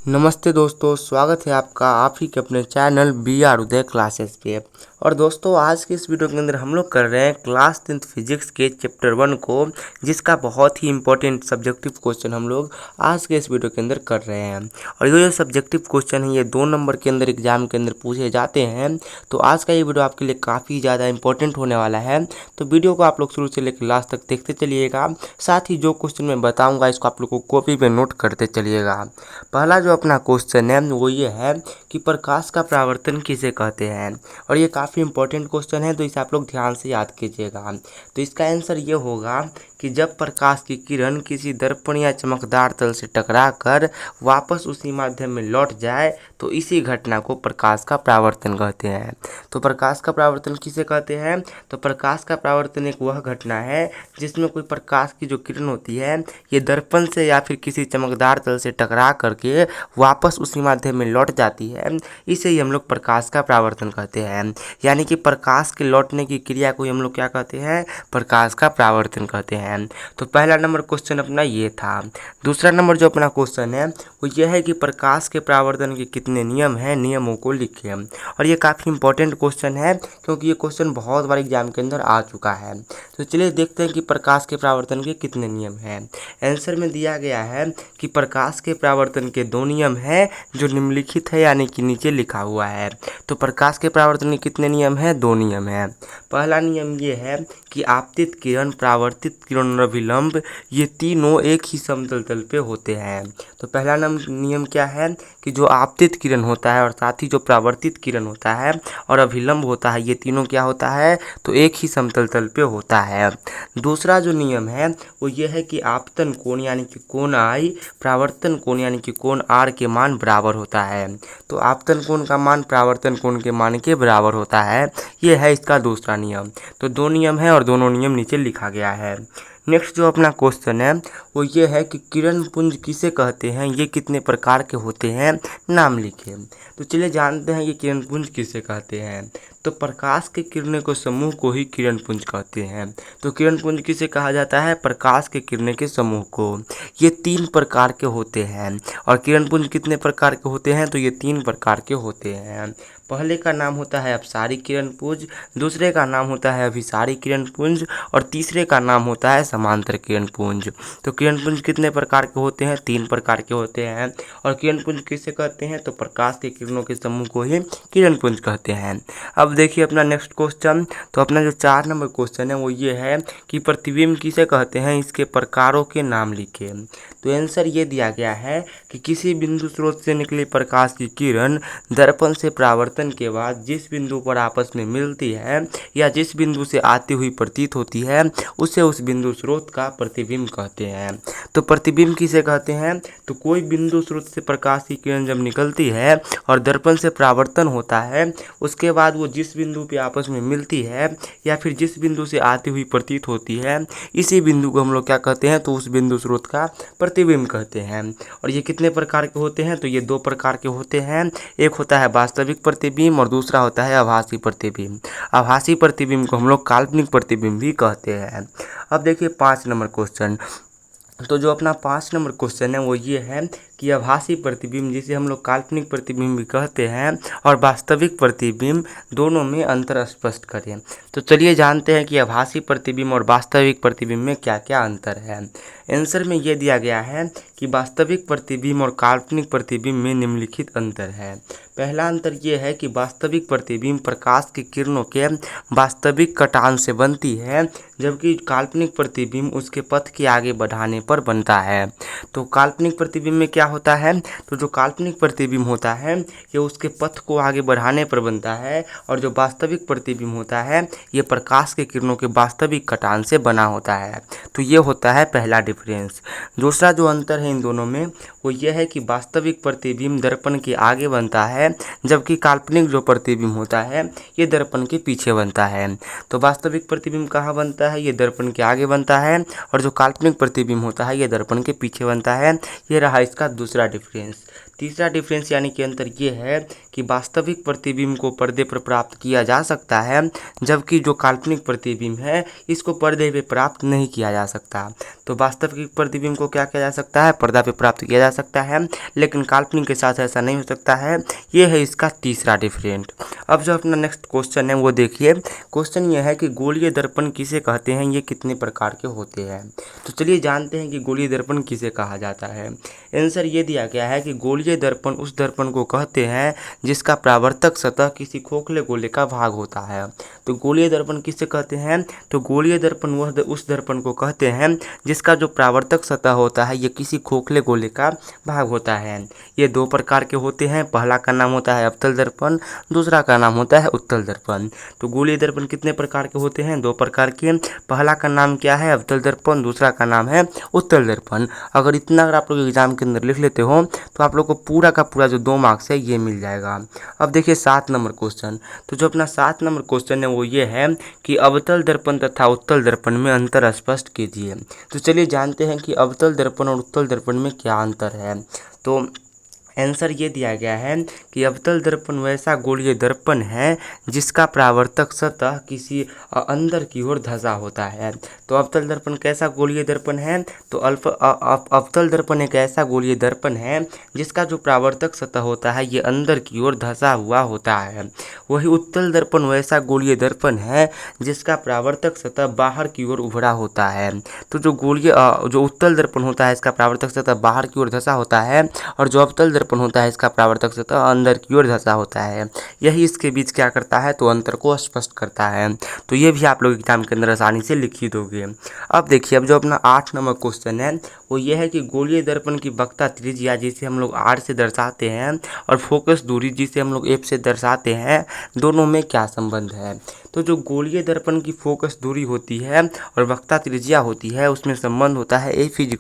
नमस्ते दोस्तों, स्वागत है आपका आप ही के अपने channel B R Uday classes पे। और दोस्तों, आज के इस वीडियो के अंदर हम लोग कर रहे हैं क्लास 10th फिजिक्स के चैप्टर 1 को, जिसका बहुत ही इंपॉर्टेंट सब्जेक्टिव क्वेश्चन हम लोग आज के इस वीडियो के अंदर कर रहे हैं। और ये जो सब्जेक्टिव क्वेश्चन है ये 2 नंबर के अंदर एग्जाम के अंदर पूछे जाते हैं। तो आज का ये वीडियो आपके लिए काफ़ी ज़्यादा इंपॉर्टेंट होने वाला है। तो वीडियो को आप लोग शुरू से लेकर लास्ट तक देखते चलिएगा। साथ ही जो क्वेश्चन मैं बताऊँगा इसको आप लोग को कॉपी पर नोट करते चलिएगा। पहला जो अपना क्वेश्चन है वो ये है कि प्रकाश का परावर्तन किसे कहते हैं। और ये काफ़ी इंपॉर्टेंट क्वेश्चन है, तो इसे आप लोग ध्यान से याद कीजिएगा। तो इसका आंसर ये होगा कि जब प्रकाश की किरण किसी दर्पण या चमकदार तल से टकराकर वापस उसी माध्यम में लौट जाए तो इसी घटना को प्रकाश का परावर्तन कहते हैं। तो प्रकाश का परावर्तन किसे कहते हैं? तो प्रकाश का परावर्तन एक वह घटना है जिसमें कोई प्रकाश की जो किरण होती है ये दर्पण से या फिर किसी चमकदार तल से टकरा करके वापस उसी माध्यम में लौट जाती है। इसे ही हम लोग प्रकाश का परावर्तन कहते हैं। यानी कि प्रकाश के लौटने की क्रिया को हम लोग क्या कहते हैं? प्रकाश का परावर्तन कहते हैं। तो पहला नंबर क्वेश्चन अपना ये था। दूसरा नंबर जो अपना क्वेश्चन है वो ये है कि प्रकाश के परावर्तन के कितने नियम हैं, नियमों को लिखिए। और ये काफ़ी इंपॉर्टेंट क्वेश्चन है क्योंकि ये क्वेश्चन बहुत बार एग्जाम के अंदर आ चुका है। तो चलिए देखते हैं कि प्रकाश के परावर्तन के कितने नियम हैं। आंसर में दिया गया है कि प्रकाश के परावर्तन के 2 नियम हैं जो निम्नलिखित है, यानी कि नीचे लिखा हुआ है। तो प्रकाश के परावर्तन के कितने नियम हैं? 2 नियम हैं। पहला नियम ये है कि आपतित किरण, परावर्तित किरण और अभिलंब ये तीनों एक ही समतल तल पे होते हैं। तो पहला नियम क्या है कि जो आपतित किरण होता है और साथ ही जो परावर्तित किरण होता है और अभिलंब होता है ये तीनों क्या होता है? तो एक ही समतल तल पे होता है। दूसरा जो नियम है वो ये है कि आपतन कोण यानी कि कोण आई, परावर्तन कोण यानी कि कोण आर के मान बराबर होता है। तो आपतन कोण का मान परावर्तन कोण के मान के बराबर होता है। ये है इसका दूसरा नियम। तो 2 नियम है और दोनों नियम नीचे लिखा गया है। नेक्स्ट जो अपना क्वेश्चन है वो ये है कि किरण पुंज किसे कहते हैं, ये कितने प्रकार के होते हैं, नाम लिखिए। तो चलिए जानते हैं कि किरण पुंज किसे कहते हैं। तो प्रकाश के किरणें को समूह को ही किरण पुंज कहते हैं। तो किरण पुंज किसे कहा जाता है? प्रकाश के किरणें के समूह को। ये 3 प्रकार के होते हैं। और किरण पुंज कितने प्रकार के होते हैं? तो ये 3 प्रकार के होते हैं। पहले का नाम होता है अपसारी किरण पुंज, दूसरे का नाम होता है अभिसारी किरण पुंज और तीसरे का नाम होता है समांतर किरण पुंज। तो किरण पुंज कितने प्रकार के होते हैं? 3 प्रकार के होते हैं। और किरण पुंज किसे कहते हैं? तो प्रकाश के किरणों के समूह को ही किरण पुंज कहते हैं। अब देखिए अपना नेक्स्ट क्वेश्चन। तो अपना जो 4 नंबर क्वेश्चन है वो ये है कि प्रतिबिंब किसे कहते हैं, इसके प्रकारों के नाम लिखिए। तो आंसर ये दिया गया है कि किसी बिंदु स्रोत से निकली प्रकाश की किरण दर्पण से परावर्तन के बाद जिस बिंदु पर आपस में मिलती है या जिस बिंदु से आती हुई प्रतीत होती है उसे उस बिंदु स्रोत का प्रतिबिंब कहते हैं। तो प्रतिबिंब किसे कहते हैं? तो कोई बिंदु स्रोत से प्रकाश की किरण जब निकलती है और दर्पण से परावर्तन होता है उसके बाद वो जिस बिंदु पे आपस में मिलती है या फिर जिस बिंदु से आती हुई प्रतीत होती है इसी बिंदु को हम लोग क्या कहते हैं? तो उस बिंदु स्रोत का प्रतिबिंब कहते हैं। और ये कितने प्रकार के होते हैं? तो ये 2 प्रकार के होते हैं। एक होता है वास्तविक प्रतिबिंब और दूसरा होता है आभासी प्रतिबिंब। आभासी प्रतिबिंब को हम लोग काल्पनिक प्रतिबिंब भी कहते हैं। अब देखिए 5 नंबर क्वेश्चन। तो जो अपना 5 नंबर क्वेश्चन है वो ये है कि आभासी प्रतिबिंब जिसे हम लोग काल्पनिक प्रतिबिंब भी कहते हैं और वास्तविक प्रतिबिंब दोनों में अंतर स्पष्ट करें। तो चलिए जानते हैं कि आभासी प्रतिबिंब और वास्तविक प्रतिबिंब में क्या क्या अंतर है। आंसर में ये दिया गया है कि वास्तविक प्रतिबिंब और काल्पनिक प्रतिबिंब में निम्नलिखित अंतर है। पहला अंतर ये है कि वास्तविक प्रतिबिंब प्रकाश की किरणों के वास्तविक कटान से बनती है, जबकि काल्पनिक प्रतिबिंब उसके पथ के आगे बढ़ाने पर बनता है। तो काल्पनिक प्रतिबिंब में क्या होता है? तो जो काल्पनिक प्रतिबिंब होता है ये उसके पथ को आगे बढ़ाने पर बनता है और जो वास्तविक प्रतिबिंब होता है ये प्रकाश के किरणों के वास्तविक कटान से बना होता है। तो ये होता है पहला डिफरेंस। दूसरा जो अंतर है इन दोनों में वो ये है कि वास्तविक प्रतिबिंब दर्पण के आगे बनता है, जबकि काल्पनिक जो प्रतिबिंब होता है ये दर्पण के पीछे बनता है। तो वास्तविक प्रतिबिंब कहाँ बनता है? ये दर्पण के आगे बनता है और जो काल्पनिक प्रतिबिंब होता है ये दर्पण के पीछे बनता है। ये रहा इसका दूसरा डिफरेंस। तीसरा डिफरेंस यानी कि अंतर ये है कि वास्तविक प्रतिबिंब को पर्दे पर प्राप्त किया जा सकता है, जबकि जो काल्पनिक प्रतिबिंब है इसको पर्दे पे प्राप्त नहीं किया जा सकता। तो वास्तविक प्रतिबिंब को क्या किया जा सकता है? पर्दा पे प्राप्त किया जा सकता है, लेकिन काल्पनिक के साथ ऐसा नहीं हो सकता है। ये है इसका तीसरा डिफरेंट। अब जो अपना नेक्स्ट क्वेश्चन है वो देखिए, क्वेश्चन ये है कि गोलीय दर्पण किसे कहते हैं, ये कितने प्रकार के होते हैं। तो चलिए जानते हैं कि गोलीय दर्पण किसे कहा जाता है। आंसर ये दिया गया है कि गोलीय दर्पण उस दर्पण को कहते हैं जिसका परावर्तक सतह किसी खोखले गोले का भाग होता है। तो गोलीय दर्पण किसे कहते हैं, तो गोलीय दर्पण उस दर्पण को कहते हैं जिसका जो परावर्तक सतह होता है ये किसी खोखले गोले का भाग होता है। ये दो प्रकार के होते हैं, पहला का नाम होता है अवतल दर्पण, दूसरा का नाम होता है उत्तल दर्पण। तो गोलीय दर्पण कितने प्रकार के होते हैं, दो प्रकार के। पहला का नाम क्या है, अवतल दर्पण, दूसरा का नाम है उत्तल दर्पण। अगर इतना अगर आप लोग एग्जाम के अंदर लिख लेते हो तो आप लोग को पूरा का पूरा जो 2 मार्क्स है ये मिल जाएगा। अब देखिए 7 नंबर क्वेश्चन। तो जो अपना 7 नंबर क्वेश्चन है वो ये है कि अवतल दर्पण तथा उत्तल दर्पण में अंतर स्पष्ट कीजिए। तो चलिए जानते हैं कि अवतल दर्पण और उत्तल दर्पण में क्या अंतर है। तो आंसर ये दिया गया है कि अवतल दर्पण वैसा गोलीय दर्पण है जिसका परावर्तक सतह किसी अंदर की ओर धंसा होता है। तो अवतल दर्पण कैसा गोलीय दर्पण है, तो अवतल दर्पण एक ऐसा गोलीय दर्पण है जिसका जो परावर्तक सतह होता है ये अंदर की ओर धंसा हुआ होता है। वही उत्तल दर्पण वैसा गोलीय दर्पण है जिसका परावर्तक सतह बाहर की ओर उभरा होता है। तो जो उत्तल दर्पण होता है इसका परावर्तक सतह बाहर की ओर धंसा होता है, और जो अवतल दर्पण होता है इसका परावर्तक सतह अंदर की ओर धंसा होता है। यही इसके बीच क्या करता है, तो अंतर को स्पष्ट करता है। तो ये भी आप लोग एग्जाम के अंदर आसानी से लिख ही दोगे। अब देखिए, अब जो अपना 8 नंबर क्वेश्चन है वो ये है कि गोलीय दर्पण की वक्रता त्रिज्या जिसे हम लोग R से दर्शाते हैं और फोकस दूरी जिसे हम लोग F से दर्शाते हैं, दोनों में क्या संबंध है। तो जो गोलीय दर्पण की फोकस दूरी होती है और वक्रता त्रिज्या होती है उसमें संबंध होता है F =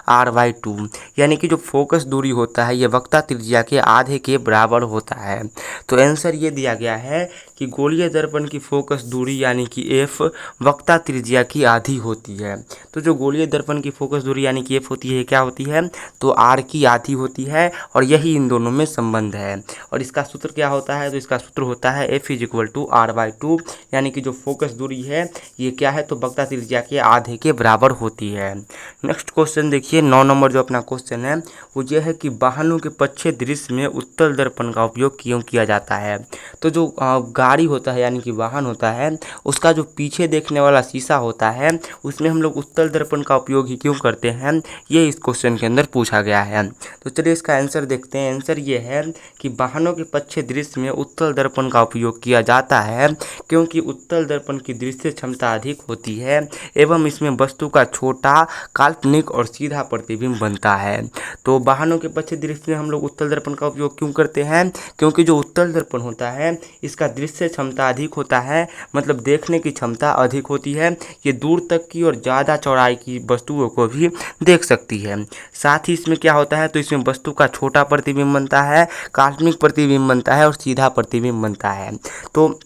R/2, यानी कि जो फोकस दूरी होता है ये वक्रता त्रिज्या के आधे के बराबर होता है। तो आंसर ये दिया गया है कि गोलीय दर्पण की फोकस दूरी यानी कि F वक्रता त्रिज्या की आधी होती है। तो जो गोलीय दर्पण की फोकस दूरी यानी कि F होती है, क्या होती है, तो R की आधी होती है, और यही इन दोनों में संबंध है। और इसका सूत्र क्या होता है, तो इसका सूत्र होता है F = R/2, यानी कि जो फोकस दूरी है ये क्या है, तो वक्रता त्रिज्या के आधे के बराबर होती है। नेक्स्ट क्वेश्चन देखिए, 9 नंबर जो अपना क्वेश्चन है वो ये है कि वाहनों के पश्चिमी दृश्य में उत्तल दर्पण का उपयोग क्यों किया जाता है। तो जो गाड़ी होता है यानी कि वाहन होता है उसका जो पीछे देखने वाला शीशा होता है उसमें हम लोग उत्तल दर्पण का उपयोग ही क्यों करते हैं, ये इस क्वेश्चन के अंदर पूछा गया है। तो चलिए इसका आंसर देखते हैं। आंसर ये है कि वाहनों के पश्चिमी दृश्य में उत्तल दर्पण का उपयोग किया जाता है क्योंकि उत्तल दर्पण की दृश्य क्षमता अधिक होती है एवं इसमें वस्तु का छोटा, काल्पनिक और सीधा प्रतिबिंब बनता है। तो वाहनों के पश्चिमी दृश्य में हम लोग उत्तल दर्पण का उपयोग क्यों करते हैं, क्योंकि जो उत्तल दर्पण होता है इसका दृश्य क्षमता अधिक होता है, मतलब देखने की क्षमता अधिक होती है। ये दूर तक की और ज़्यादा चौड़ाई की वस्तुओं को भी देख सकती है। साथ ही इसमें क्या होता है, तो इसमें वस्तु का छोटा प्रतिबिंब बनता है, काल्पनिक प्रतिबिंब बनता है और सीधा प्रतिबिंब बनता है। तो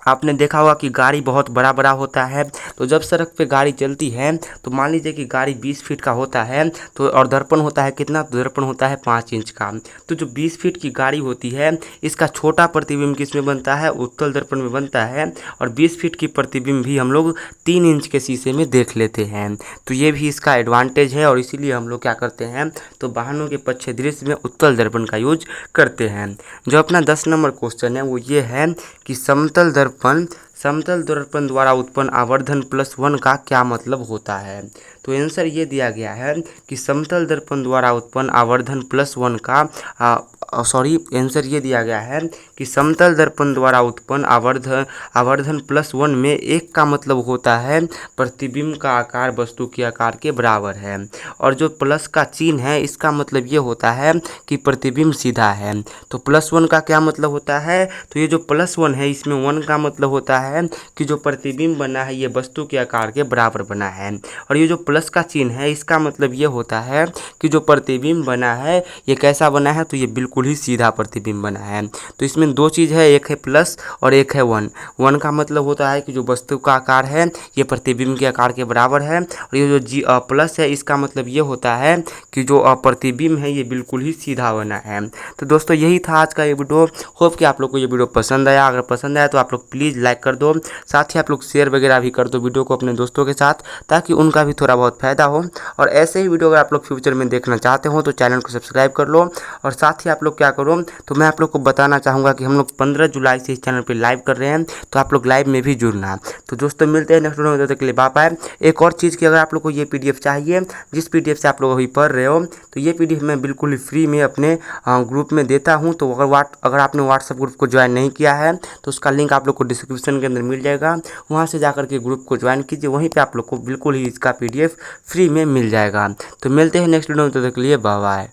आपने देखा होगा कि गाड़ी बहुत बड़ा बड़ा होता है, तो जब सड़क पे गाड़ी चलती है तो मान लीजिए कि गाड़ी 20 फीट का होता है, तो और दर्पण होता है कितना, तो दर्पण होता है 5 इंच का। तो जो 20 फीट की गाड़ी होती है इसका छोटा प्रतिबिंब किस में बनता है, उत्तल दर्पण में बनता है, और 20 फीट की प्रतिबिंब भी हम लोग 3 इंच के शीशे में देख लेते हैं। तो ये भी इसका एडवांटेज है, और इसीलिए हम लोग क्या करते हैं, तो वाहनों के पश्चिमी दृश्य में उत्तल दर्पण का यूज करते हैं। जो अपना 10 नंबर क्वेश्चन है वो ये है कि समतल दर्पण द्वारा उत्पन्न आवर्धन +1 का क्या मतलब होता है। तो आंसर ये दिया गया है कि समतल दर्पण द्वारा उत्पन्न आवर्धन +1 का आंसर ये दिया गया है कि समतल दर्पण द्वारा उत्पन्न आवर्धन +1 में 1 का मतलब होता है प्रतिबिंब का आकार वस्तु के आकार के बराबर है, और जो प्लस का चिन्ह है इसका मतलब ये होता है कि प्रतिबिंब सीधा है। तो +1 का क्या मतलब होता है, तो ये जो +1 है इसमें 1 का मतलब होता है कि जो प्रतिबिंब बना है ये वस्तु के आकार के बराबर बना है, और ये जो प्लस का चिन्ह है इसका मतलब ये होता है कि जो प्रतिबिंब बना है ये कैसा बना है, तो ये बिल्कुल ही सीधा प्रतिबिंब बना है। तो इसमें 2 चीज़ है, एक है प्लस और एक है 1 का मतलब होता है कि जो वस्तु का आकार है ये प्रतिबिंब के आकार के बराबर है, और ये जो प्लस है इसका मतलब ये होता है कि जो प्रतिबिंब है ये बिल्कुल ही सीधा बना है। तो दोस्तों यही था आज का ये वीडियो। होप कि आप लोग को ये वीडियो पसंद आया। अगर पसंद आया तो आप लोग प्लीज़ लाइक कर दो। दो, साथ ही आप लोग शेयर वगैरह भी कर दो वीडियो को अपने दोस्तों के साथ, ताकि उनका भी थोड़ा बहुत फ़ायदा हो। और ऐसे ही वीडियो अगर आप लोग फ्यूचर में देखना चाहते हो तो चैनल को सब्सक्राइब कर लो। और साथ ही आप लोग क्या करो, तो मैं आप लोग को बताना चाहूँगा कि हम लोग 15 जुलाई से इस चैनल पर लाइव कर रहे हैं, तो आप लोग लाइव में भी जुड़ना। तो दोस्तों मिलते हैं नेक्स्ट वीडियो में, तब तक के लिए बाय बाय। एक और चीज़ की, अगर आप लोग को ये PDF चाहिए, जिस PDF से आप लोग अभी पढ़ रहे हो, तो ये PDF मैं बिल्कुल ही फ्री में अपने ग्रुप में देता हूँ। तो अगर आपने व्हाट्सएप ग्रुप को ज्वाइन नहीं किया है तो उसका लिंक आप लोग को डिस्क्रिप्शन के अंदर मिल जाएगा, वहाँ से जाकर के ग्रुप को ज्वाइन कीजिए, वहीं पे आप लोग को बिल्कुल ही इसका PDF फ्री में मिल जाएगा। तो मिलते हैं नेक्स्ट वीडियो में, तब तक के लिए बाय बाय।